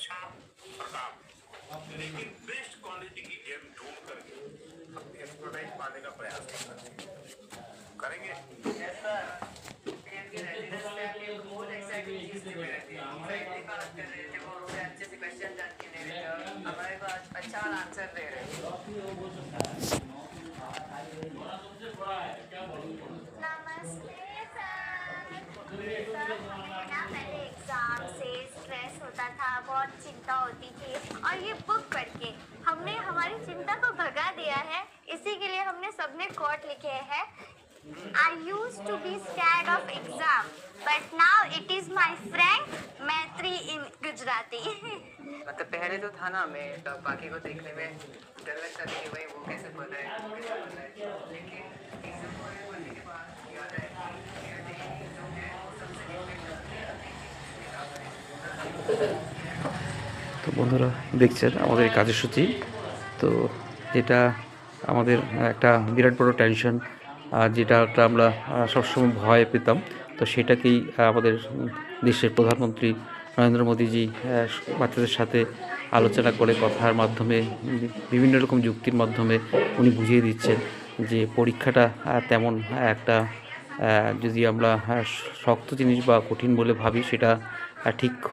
अच्छा प्रताप, लेकिन best quality की गेम ढूंढ करके अपनी एक्सपर्टाइज पाने का प्रयास करेंगे। हमारे पास अच्छा आंसर दे रहे हैं। नमस्ते सर। सर हमें ना पहले एग्जाम से स्ट्रेस होता था, बहुत चिंता होती थी, और ये बुक पढ़ के हमने हमारी चिंता को भगा दिया है। इसी के लिए हमने सबने कोट लिखे हैं। I used to be scared of exam, but now it is my friend मैत्री in गुजराती। मतलब पहले तो था ना, मैं तब बाकी को देखने में डर लगता था कि भाई वो कैसे पढ़ा है, वो कैसे पढ़ा है, लेकिन एग्जाम पढ़ने के बाद याद है कि जो है वो सबसे তো বন্ধুরা দেখছেন আমাদের এই কাজের সূচি। তো যেটা আমাদের একটা বিরাট বড় টেনশন, যেটা একটা আমরা সবসময় ভয় পেতাম, তো সেটাকেই আমাদের দেশের প্রধানমন্ত্রী নরেন্দ্র মোদীজি বাচ্চাদের সাথে আলোচনা করে কথার মাধ্যমে বিভিন্ন রকম যুক্তির মাধ্যমে উনি বুঝিয়ে দিচ্ছেন যে পরীক্ষাটা তেমন একটা যদি আমরা শক্ত জিনিস বা কঠিন বলে ভাবি, সেটা ঠিক